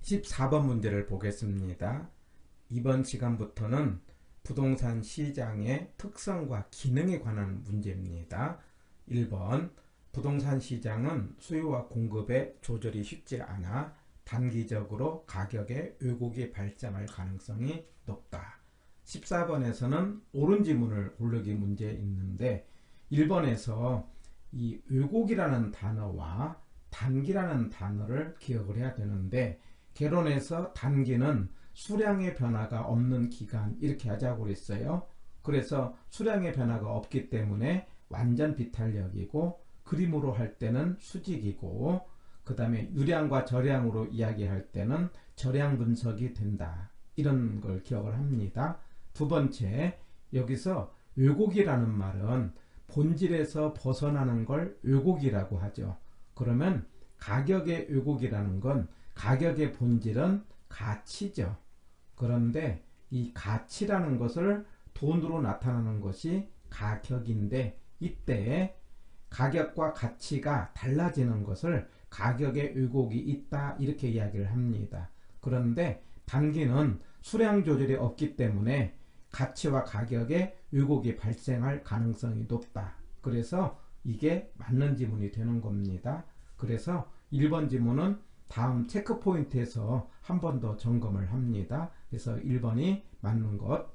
14번 문제를 보겠습니다. 이번 시간부터는 부동산 시장의 특성과 기능에 관한 문제입니다. 1번, 부동산 시장은 수요와 공급의 조절이 쉽지 않아 단기적으로 가격의 왜곡이 발생할 가능성이 높다. 14번에서는 옳은 지문을 고르기 문제 있는데 1번에서 이 왜곡이라는 단어와 단기라는 단어를 기억을 해야 되는데, 개론에서 단기는 수량의 변화가 없는 기간 이렇게 하자고 그랬어요. 그래서 수량의 변화가 없기 때문에 완전 비탄력이고, 그림으로 할 때는 수직이고, 그 다음에 유량과 저량으로 이야기할 때는 저량 분석이 된다, 이런 걸 기억을 합니다. 두 번째, 여기서 왜곡이라는 말은 본질에서 벗어나는 걸 왜곡이라고 하죠. 그러면 가격의 왜곡이라는 건, 가격의 본질은 가치죠. 그런데 이 가치라는 것을 돈으로 나타나는 것이 가격인데, 이때 가격과 가치가 달라지는 것을 가격의 왜곡이 있다, 이렇게 이야기를 합니다. 그런데 단기는 수량 조절이 없기 때문에 가치와 가격의 왜곡이 발생할 가능성이 높다. 그래서 이게 맞는 지문이 되는 겁니다. 그래서 1번 지문은 다음 체크 포인트에서 한 번 더 점검을 합니다. 그래서 1번이 맞는 것.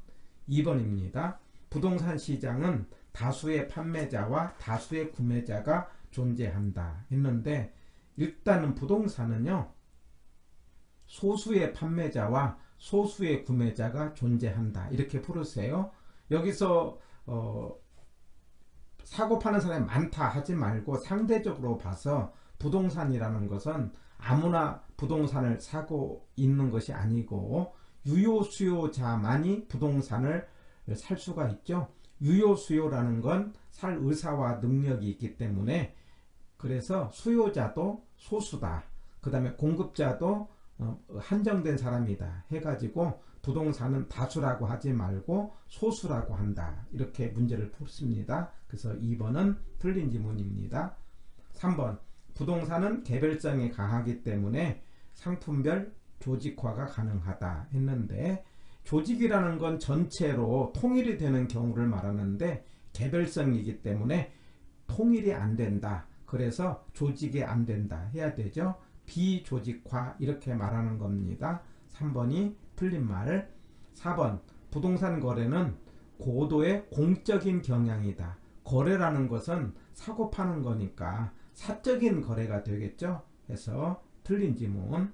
2번입니다. 부동산 시장은 다수의 판매자와 다수의 구매자가 존재한다 했는데, 일단은 부동산은요, 소수의 판매자와 소수의 구매자가 존재한다, 이렇게 풀으세요. 여기서 사고 파는 사람이 많다 하지 말고, 상대적으로 봐서 부동산이라는 것은 아무나 부동산을 사고 있는 것이 아니고, 유효 수요자만이 부동산을 살 수가 있죠. 유효 수요라는 건 살 의사와 능력이 있기 때문에, 그래서 수요자도 소수다, 그 다음에 공급자도 한정된 사람이다 해가지고 부동산은 다수라고 하지 말고 소수라고 한다, 이렇게 문제를 풀습니다. 그래서 2번은 틀린 지문입니다. 3번, 부동산은 개별성이 강하기 때문에 상품별 조직화가 가능하다 했는데, 조직이라는 건 전체로 통일이 되는 경우를 말하는데 개별성이기 때문에 통일이 안 된다. 그래서 조직이 안 된다 해야 되죠. 비조직화, 이렇게 말하는 겁니다. 3번이 틀린 말. 4번, 부동산 거래는 고도의 공적인 경향이다. 거래라는 것은 사고 파는 거니까 사적인 거래가 되겠죠. 해서 틀린 지문.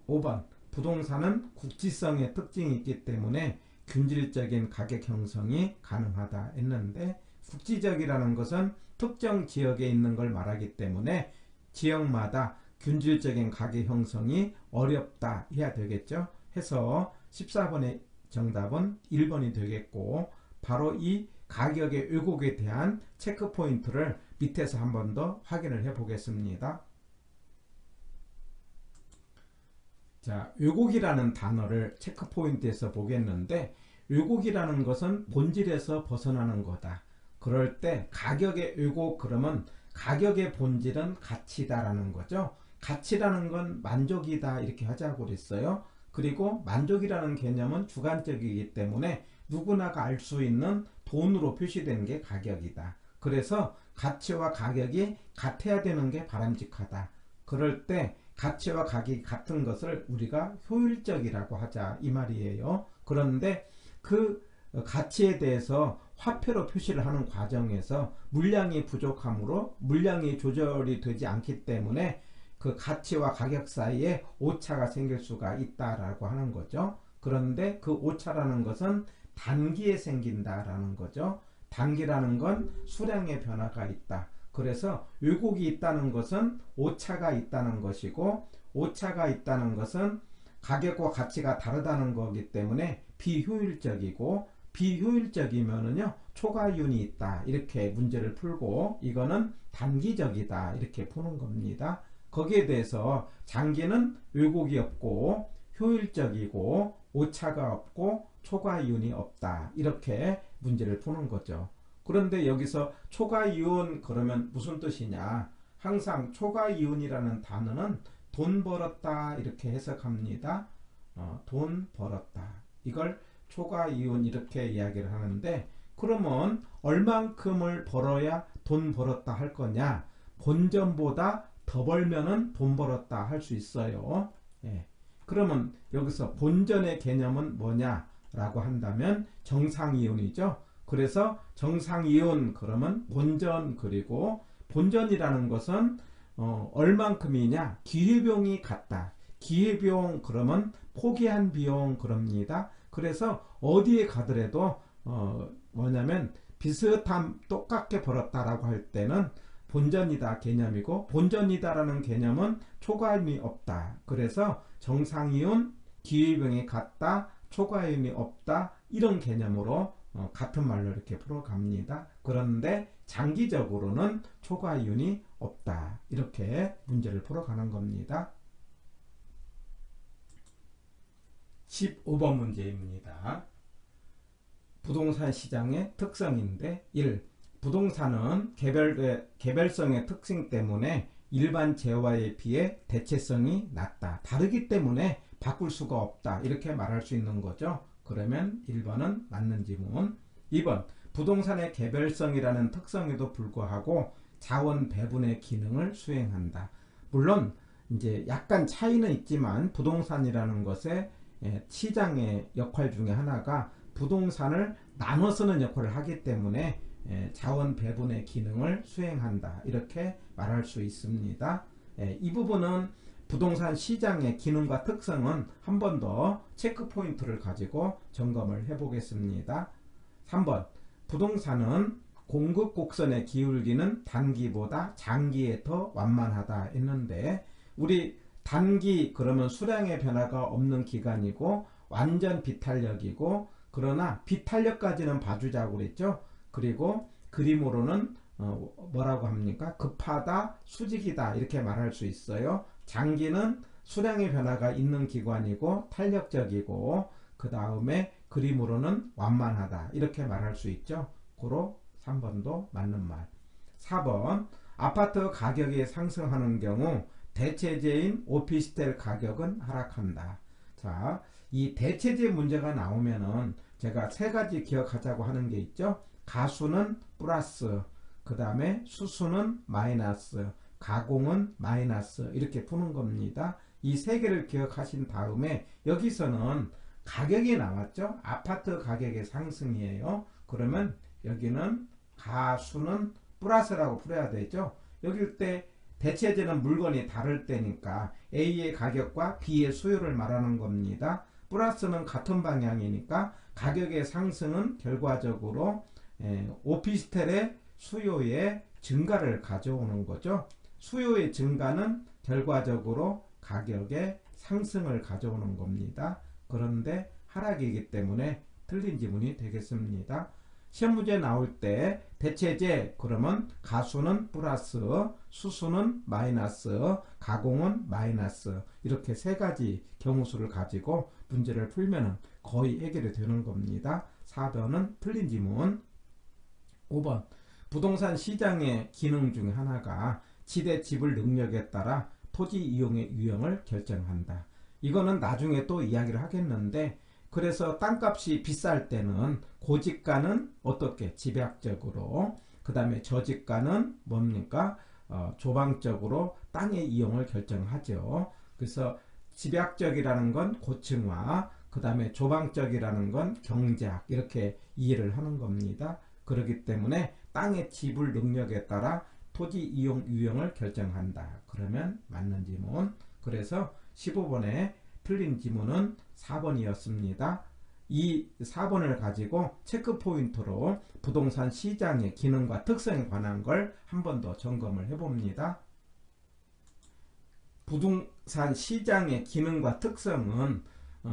5번, 부동산은 국지성의 특징이 있기 때문에 균질적인 가격 형성이 가능하다 했는데, 국지적이라는 것은 특정 지역에 있는 걸 말하기 때문에 지역마다 균질적인 가격 형성이 어렵다 해야 되겠죠. 해서 14번의 정답은 1번이 되겠고, 바로 이 가격의 왜곡에 대한 체크 포인트를 밑에서 한 번 더 확인을 해 보겠습니다. 자, 왜곡이라는 단어를 체크 포인트에서 보겠는데, 왜곡이라는 것은 본질에서 벗어나는 거다. 그럴 때 가격의 왜곡, 그러면 가격의 본질은 가치다라는 거죠. 가치라는 건 만족이다, 이렇게 하자고 그랬어요. 그리고 만족이라는 개념은 주관적이기 때문에 누구나가 알 수 있는 돈으로 표시된 게 가격이다. 그래서 가치와 가격이 같아야 되는 게 바람직하다. 그럴 때 가치와 가격이 같은 것을 우리가 효율적이라고 하자, 이 말이에요. 그런데 그 가치에 대해서 화폐로 표시를 하는 과정에서 물량이 부족하므로 물량이 조절이 되지 않기 때문에 그 가치와 가격 사이에 오차가 생길 수가 있다라고 하는 거죠. 그런데 그 오차라는 것은 단기에 생긴다라는 거죠. 단기라는 건 수량의 변화가 있다. 그래서 왜곡이 있다는 것은 오차가 있다는 것이고, 오차가 있다는 것은 가격과 가치가 다르다는 거기 때문에 비효율적이고, 비효율적이면은요 초과이윤이 있다, 이렇게 문제를 풀고, 이거는 단기적이다, 이렇게 푸는 겁니다. 거기에 대해서 장기는 왜곡이 없고 효율적이고 오차가 없고 초과이윤이 없다, 이렇게 문제를 푸는 거죠. 그런데 여기서 초과이윤 그러면 무슨 뜻이냐, 항상 초과이윤이라는 단어는 돈 벌었다 이렇게 해석합니다. 돈 벌었다. 이걸 초과이윤 이렇게 이야기를 하는데, 그러면 얼만큼을 벌어야 돈 벌었다 할 거냐? 본전보다 더 벌면은 돈 벌었다 할 수 있어요. 예. 그러면 여기서 본전의 개념은 뭐냐라고 한다면 정상이윤이죠. 그래서 정상이윤 그러면 본전, 그리고 본전이라는 것은 얼만큼이냐? 기회비용이 같다. 기회비용 그러면 포기한 비용 그럽니다. 그래서 어디에 가더라도 뭐냐면 비슷한 똑같게 벌었다라고 할 때는 본전이다 개념이고, 본전이다라는 개념은 초과이윤이 없다. 그래서 정상이윤, 기회비용이 같다, 초과이윤이 없다, 이런 개념으로 같은 말로 이렇게 풀어갑니다. 그런데 장기적으로는 초과이윤이 없다. 이렇게 문제를 풀어가는 겁니다. 15번 문제입니다. 부동산 시장의 특성인데 1. 부동산은 개별성의 특징 때문에 일반 재화에 비해 대체성이 낮다. 다르기 때문에 바꿀 수가 없다. 이렇게 말할 수 있는 거죠. 그러면 1번은 맞는 지문. 2번. 부동산의 개별성이라는 특성에도 불구하고 자원 배분의 기능을 수행한다. 물론 이제 약간 차이는 있지만 부동산이라는 것의 시장의 역할 중에 하나가 부동산을 나눠 쓰는 역할을 하기 때문에 자원 배분의 기능을 수행한다. 이렇게 말할 수 있습니다. 이 부분은 부동산 시장의 기능과 특성은 한 번 더 체크 포인트를 가지고 점검을 해 보겠습니다. 3번. 부동산은 공급 곡선의 기울기는 단기보다 장기에 더 완만하다 했는데, 우리 단기 그러면 수량의 변화가 없는 기간이고 완전 비탄력이고, 그러나 비탄력까지는 봐주자고 그랬죠. 그리고 그림으로는 뭐라고 합니까? 급하다, 수직이다 이렇게 말할 수 있어요. 장기는 수량의 변화가 있는 기관이고 탄력적이고, 그 다음에 그림으로는 완만하다 이렇게 말할 수 있죠. 고로 3번도 맞는 말. 4번. 아파트 가격이 상승하는 경우 대체재인 오피스텔 가격은 하락한다. 자, 이 대체재 문제가 나오면은 제가 세 가지 기억하자고 하는 게 있죠. 가수는 플러스, 그 다음에 수수는 마이너스, 가공은 마이너스, 이렇게 푸는 겁니다. 이 세 개를 기억하신 다음에 여기서는 가격이 나왔죠. 아파트 가격의 상승이에요. 그러면 여기는 가수는 플러스라고 풀어야 되죠. 여길 때 대체재는 물건이 다를 때니까 A의 가격과 B의 수요를 말하는 겁니다. 플러스는 같은 방향이니까 가격의 상승은 결과적으로 오피스텔의 수요의 증가를 가져오는 거죠. 수요의 증가는 결과적으로 가격의 상승을 가져오는 겁니다. 그런데 하락이기 때문에 틀린 지문이 되겠습니다. 시험 문제 나올 때 대체재 그러면 가수는 플러스, 수수는 마이너스, 가공은 마이너스, 이렇게 세 가지 경우수를 가지고 문제를 풀면 거의 해결이 되는 겁니다. 4번은 틀린 지문. 5번. 부동산 시장의 기능 중 하나가 지대 지불 능력에 따라 토지 이용의 유형을 결정한다. 이거는 나중에 또 이야기를 하겠는데, 그래서 땅값이 비쌀 때는 고지가는 어떻게 집약적으로, 그 다음에 저지가는 뭡니까? 조방적으로 땅의 이용을 결정하죠. 그래서 집약적이라는 건 고층화, 그 다음에 조방적이라는 건 경작, 이렇게 이해를 하는 겁니다. 그렇기 때문에 땅의 지불 능력에 따라 토지 이용 유형을 결정한다. 그러면 맞는 지문. 그래서 15번에 틀린 지문은 4번이었습니다. 이 4번을 가지고 체크 포인트로 부동산 시장의 기능과 특성에 관한 걸 한 번 더 점검을 해봅니다. 부동산 시장의 기능과 특성은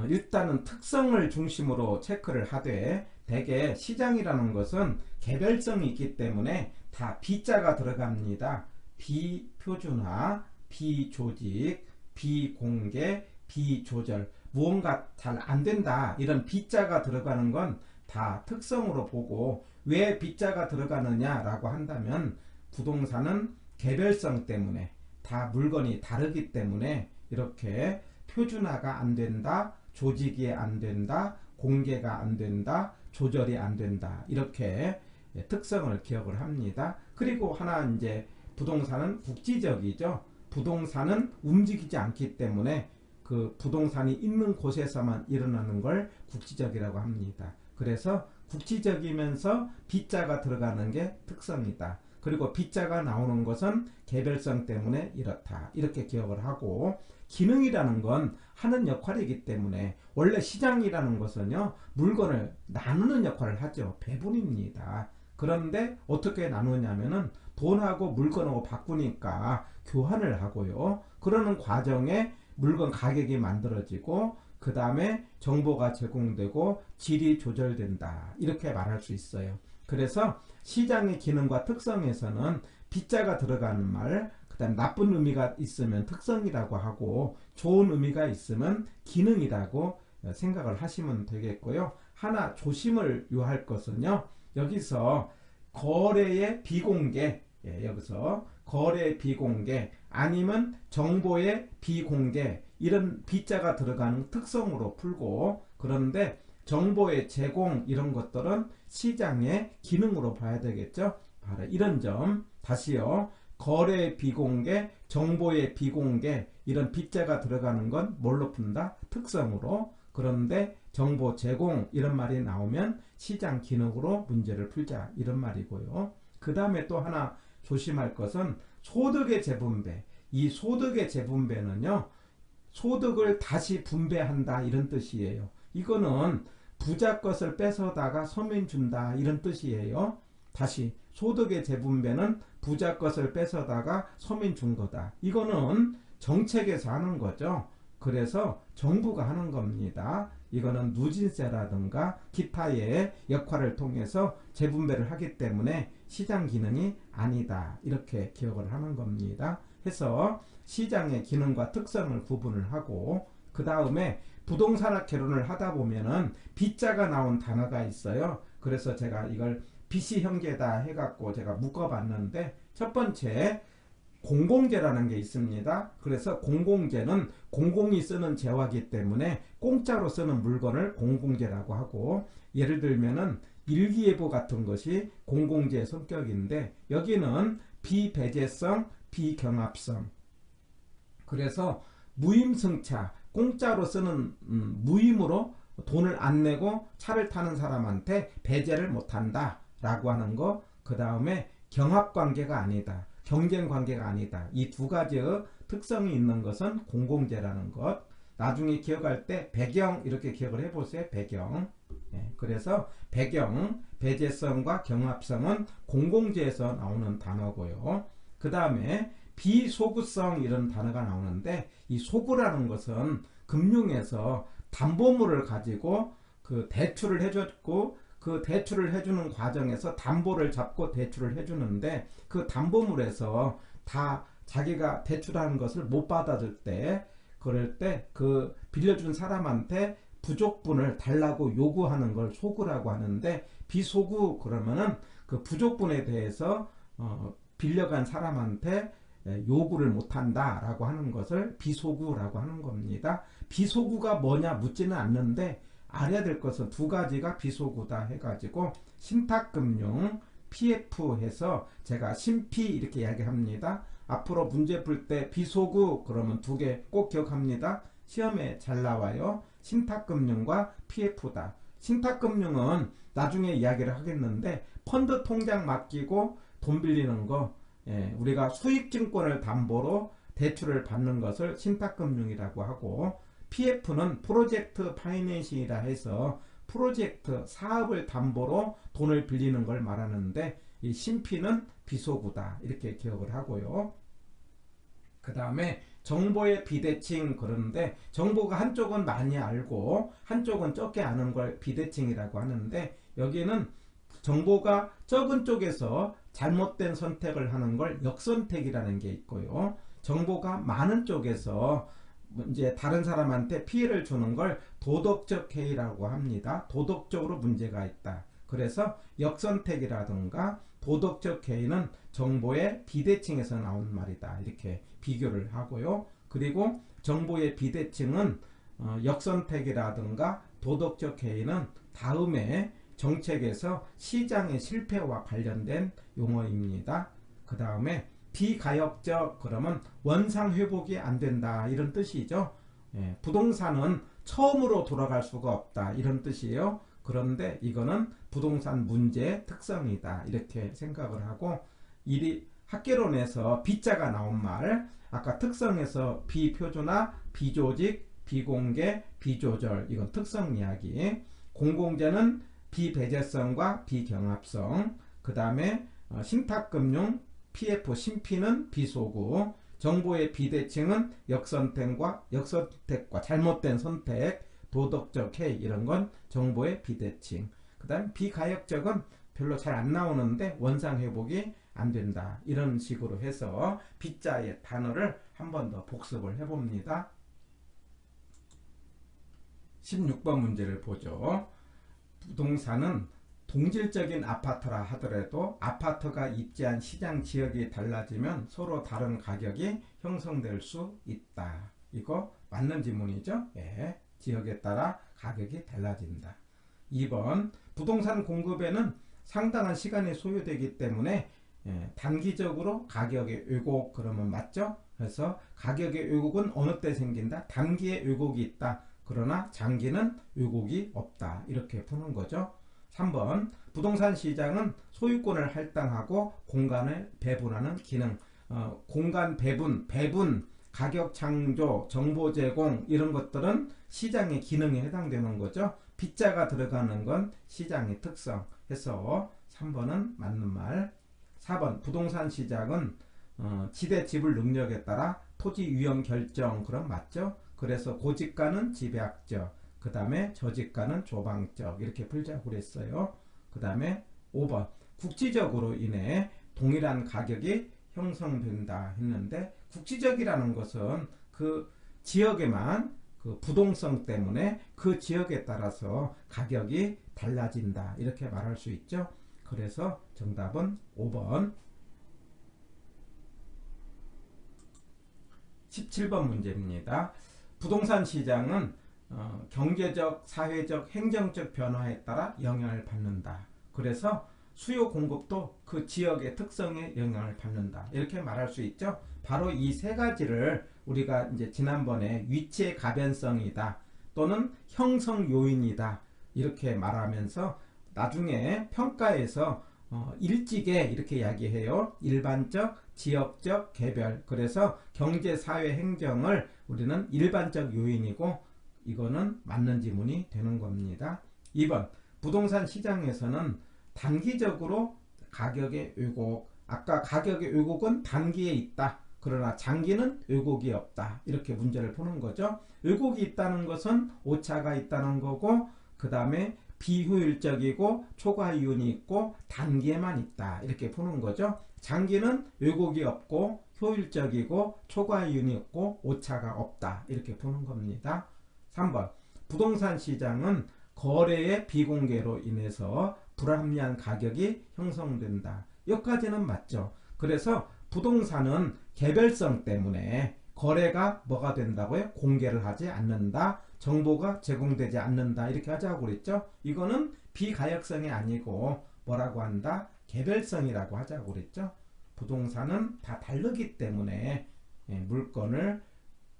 일단은 특성을 중심으로 체크를 하되, 대개 시장이라는 것은 개별성이 있기 때문에 다 B자가 들어갑니다. 비표준화, 비조직, 비공개, 비조절, 무언가 잘 안된다, 이런 B자가 들어가는 건 다 특성으로 보고, 왜 B자가 들어가느냐 라고 한다면 부동산은 개별성 때문에 다 물건이 다르기 때문에 이렇게 표준화가 안 된다, 조직이 안 된다, 공개가 안 된다, 조절이 안 된다, 이렇게 특성을 기억을 합니다. 그리고 하나 이제 부동산은 국지적이죠. 부동산은 움직이지 않기 때문에 그 부동산이 있는 곳에서만 일어나는 걸 국지적이라고 합니다. 그래서 국지적이면서 B자가 들어가는 게 특성이다. 그리고 B자가 나오는 것은 개별성 때문에 이렇다. 이렇게 기억을 하고, 기능이라는 건 하는 역할이기 때문에, 원래 시장이라는 것은요, 물건을 나누는 역할을 하죠. 배분입니다. 그런데 어떻게 나누냐면은 돈하고 물건하고 바꾸니까 교환을 하고요. 그러는 과정에 물건 가격이 만들어지고, 그 다음에 정보가 제공되고 질이 조절된다, 이렇게 말할 수 있어요. 그래서 시장의 기능과 특성에서는 B자가 들어가는 말, 그 다음 나쁜 의미가 있으면 특성이라고 하고, 좋은 의미가 있으면 기능이라고 생각을 하시면 되겠고요. 하나 조심을 요할 것은요, 여기서 거래의 비공개, 여기서 거래 비공개 아니면 정보의 비공개, 이런 B자가 들어가는 특성으로 풀고, 그런데 정보의 제공 이런 것들은 시장의 기능으로 봐야 되겠죠. 바로 이런 점 다시요. 거래 비공개, 정보의 비공개, 이런 B자가 들어가는 건 뭘로 푼다? 특성으로. 그런데 정보 제공 이런 말이 나오면 시장 기능으로 문제를 풀자, 이런 말이고요. 그 다음에 또 하나 조심할 것은 소득의 재분배. 이 소득의 재분배는요, 소득을 다시 분배한다, 이런 뜻이에요. 이거는 부자 것을 뺏어다가 서민 준다, 이런 뜻이에요. 다시 소득의 재분배는 부자 것을 뺏어다가 서민 준 거다. 이거는 정책에서 하는 거죠. 그래서 정부가 하는 겁니다. 이거는 누진세라든가 기타의 역할을 통해서 재분배를 하기 때문에 시장 기능이 아니다, 이렇게 기억을 하는 겁니다. 해서 시장의 기능과 특성을 구분을 하고, 그 다음에 부동산학 개론을 하다 보면은 B자가 나온 단어가 있어요. 그래서 제가 이걸 BC 형제다 해갖고 제가 묶어봤는데, 첫 번째 공공재라는 게 있습니다. 그래서 공공재는 공공이 쓰는 재화기 때문에 공짜로 쓰는 물건을 공공재라고 하고, 예를 들면은 일기예보 같은 것이 공공재 성격인데, 여기는 비배제성, 비경합성. 그래서 무임승차, 공짜로 쓰는 무임으로 돈을 안 내고 차를 타는 사람한테 배제를 못한다 라고 하는 거. 그 다음에 경합관계가 아니다, 경쟁관계가 아니다. 이 두 가지의 특성이 있는 것은 공공재라는 것. 나중에 기억할 때 배경 이렇게 기억을 해보세요. 배경. 그래서 배경, 배제성과 경합성은 공공재에서 나오는 단어고요. 그 다음에 비소구성, 이런 단어가 나오는데, 이 소구라는 것은 금융에서 담보물을 가지고 그 대출을 해줬고, 그 대출을 해주는 과정에서 담보를 잡고 대출을 해주는데, 그 담보물에서 다 자기가 대출하는 것을 못 받아줄 때, 그럴 때 그 빌려준 사람한테 부족분을 달라고 요구하는 걸 소구라고 하는데, 비소구 그러면은 그 부족분에 대해서 빌려간 사람한테 요구를 못한다 라고 하는 것을 비소구라고 하는 겁니다. 비소구가 뭐냐 묻지는 않는데, 알아야 될 것은 두 가지가 비소구다 해가지고 신탁금융, PF 해서 제가 신피 이렇게 이야기합니다. 앞으로 문제 풀 때 비소구 그러면 두 개 꼭 기억합니다. 시험에 잘 나와요. 신탁금융과 PF다. 신탁금융은 나중에 이야기를 하겠는데, 펀드 통장 맡기고 돈 빌리는 거, 우리가 수익증권을 담보로 대출을 받는 것을 신탁금융이라고 하고, PF는 프로젝트 파이낸싱이라 해서 프로젝트 사업을 담보로 돈을 빌리는 걸 말하는데, 이 신피는 비소구다, 이렇게 기억을 하고요. 그 다음에 정보의 비대칭. 그러는데 정보가 한쪽은 많이 알고 한쪽은 적게 아는 걸 비대칭이라고 하는데, 여기는 정보가 적은 쪽에서 잘못된 선택을 하는 걸 역선택이라는 게 있고요. 정보가 많은 쪽에서 이제 다른 사람한테 피해를 주는 걸 도덕적 해이라고 합니다. 도덕적으로 문제가 있다. 그래서 역선택이라든가 도덕적 해이는 정보의 비대칭에서 나온 말이다. 이렇게 비교를 하고요. 그리고 정보의 비대칭은 역선택이라든가 도덕적 해이는 다음에 정책에서 시장의 실패와 관련된 용어입니다. 그 다음에 비가역적 그러면 원상 회복이 안 된다 이런 뜻이죠. 부동산은 처음으로 돌아갈 수가 없다 이런 뜻이에요. 그런데 이거는 부동산 문제의 특성이다 이렇게 생각을 하고, 학계론에서 B자가 나온 말, 아까 특성에서 비표준화, 비조직, 비공개, 비조절, 이건 특성 이야기. 공공재는 비배제성과 비경합성, 그 다음에 신탁금융, PF, 신피는 비소구, 정보의 비대칭은 역선택과 잘못된 선택, 도덕적 해이, 이런 건 정보의 비대칭. 그 다음 비가역적은 별로 잘 안 나오는데 원상회복이 안 된다 이런 식으로 해서 B자의 단어를 한 번 더 복습을 해봅니다. 16번 문제를 보죠. 부동산은 동질적인 아파트라 하더라도 아파트가 입지한 시장 지역이 달라지면 서로 다른 가격이 형성될 수 있다. 이거 맞는 지문이죠? 예, 지역에 따라 가격이 달라진다. 2번, 부동산 공급에는 상당한 시간이 소요되기 때문에 단기적으로 가격의 왜곡, 그러면 맞죠? 그래서 가격의 왜곡은 어느 때 생긴다? 단기에 왜곡이 있다. 그러나 장기는 왜곡이 없다. 이렇게 푸는 거죠. 3번, 부동산 시장은 소유권을 할당하고 공간을 배분하는 기능. 공간 배분, 가격 창조, 정보 제공, 이런 것들은 시장의 기능에 해당되는 거죠. B자가 들어가는 건 시장의 특성 해서 3번은 맞는 말. 4번, 부동산 시장은 지대 지불 능력에 따라 토지 유형 결정, 그럼 맞죠? 그래서 고지가는 집약적, 그 다음에 저지가는 조방적, 이렇게 풀자고 그랬어요. 그 다음에 5번, 국지적으로 인해 동일한 가격이 형성된다 했는데, 국지적이라는 것은 그 지역에만 그 부동성 때문에 그 지역에 따라서 가격이 달라진다 이렇게 말할 수 있죠. 그래서 정답은 5번. 17번 문제입니다. 부동산 시장은 경제적, 사회적, 행정적 변화에 따라 영향을 받는다. 그래서 수요 공급도 그 지역의 특성에 영향을 받는다. 이렇게 말할 수 있죠. 바로 이 세 가지를 우리가 이제 지난번에 위치의 가변성이다 또는 형성 요인이다 이렇게 말하면서 나중에 평가에서 일찍에 이렇게 이야기해요. 일반적, 지역적, 개별. 그래서 경제, 사회, 행정을 우리는 일반적 요인이고, 이거는 맞는 지문이 되는 겁니다. 2번, 부동산 시장에서는 단기적으로 가격의 왜곡, 아까 가격의 왜곡은 단기에 있다. 그러나 장기는 왜곡이 없다. 이렇게 문제를 푸는 거죠. 왜곡이 있다는 것은 오차가 있다는 거고, 그 다음에 비효율적이고 초과이윤이 있고 단기에만 있다. 이렇게 푸는 거죠. 장기는 왜곡이 없고 효율적이고 초과이윤이 없고 오차가 없다. 이렇게 푸는 겁니다. 3번, 부동산 시장은 거래의 비공개로 인해서 불합리한 가격이 형성된다. 여기까지는 맞죠. 그래서 부동산은 개별성 때문에 거래가 뭐가 된다고요? 공개를 하지 않는다. 정보가 제공되지 않는다. 이렇게 하자고 그랬죠. 이거는 비가역성이 아니고 뭐라고 한다? 개별성이라고 하자고 그랬죠. 부동산은 다 다르기 때문에 물건을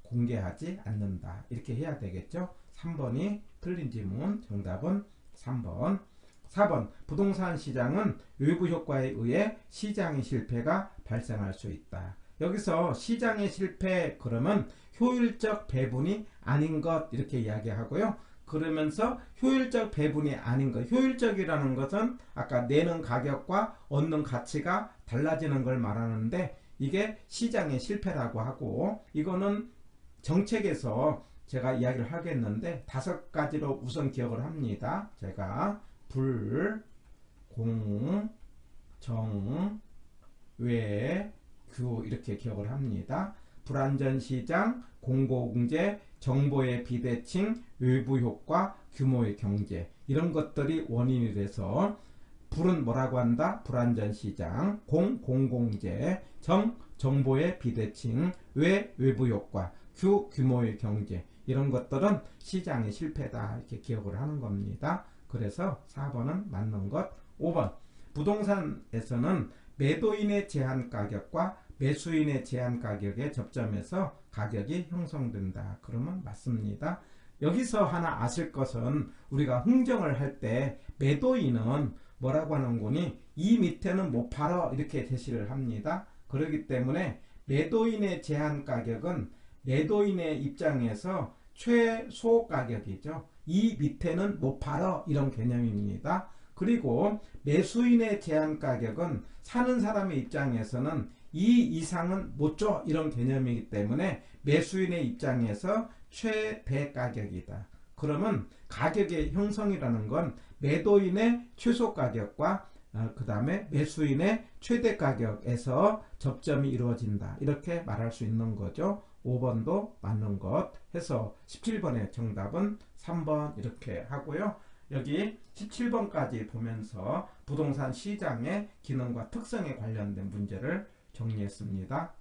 공개하지 않는다. 이렇게 해야 되겠죠. 3번이 틀린 지문. 정답은 3번. 4번, 부동산 시장은 외부 효과에 의해 시장의 실패가 발생할 수 있다. 여기서 시장의 실패 그러면 효율적 배분이 아닌 것 이렇게 이야기하고요. 그러면서 효율적 배분이 아닌 것, 효율적이라는 것은 아까 내는 가격과 얻는 가치가 달라지는 걸 말하는데, 이게 시장의 실패라고 하고, 이거는 정책에서 제가 이야기를 하겠는데 5가지로 우선 기억을 합니다. 제가 불, 공, 정, 외, 규 이렇게 기억을 합니다. 불안전시장, 공고공제, 정보의 비대칭, 외부 효과, 규모의 경제, 이런 것들이 원인이 돼서 불은 뭐라고 한다? 불완전시장. 공, 공공재. 정, 정보의 비대칭. 외, 외부효과. 규, 규모의 경제. 이런 것들은 시장의 실패다 이렇게 기억을 하는 겁니다. 그래서 4번은 맞는 것. 5번 부동산에서는 매도인의 제한가격과 매수인의 제한가격에 접점해서 가격이 형성된다. 그러면 맞습니다. 여기서 하나 아실 것은 우리가 흥정을 할 때 매도인은 뭐라고 하는 거니 이 밑에는 못 팔아 이렇게 제시를 합니다. 그렇기 때문에 매도인의 제한가격은 매도인의 입장에서 최소 가격이죠. 이 밑에는 못 팔아 이런 개념입니다. 그리고 매수인의 제한 가격은 사는 사람의 입장에서는 이 이상은 못 줘 이런 개념이기 때문에 매수인의 입장에서 최대 가격이다. 그러면 가격의 형성이라는 건 매도인의 최소 가격과 그 다음에 매수인의 최대 가격에서 접점이 이루어진다. 이렇게 말할 수 있는 거죠. 5번도 맞는 것 해서 17번의 정답은 3번 이렇게 하고요. 여기 17번까지 보면서 부동산 시장의 기능과 특성에 관련된 문제를 정리했습니다.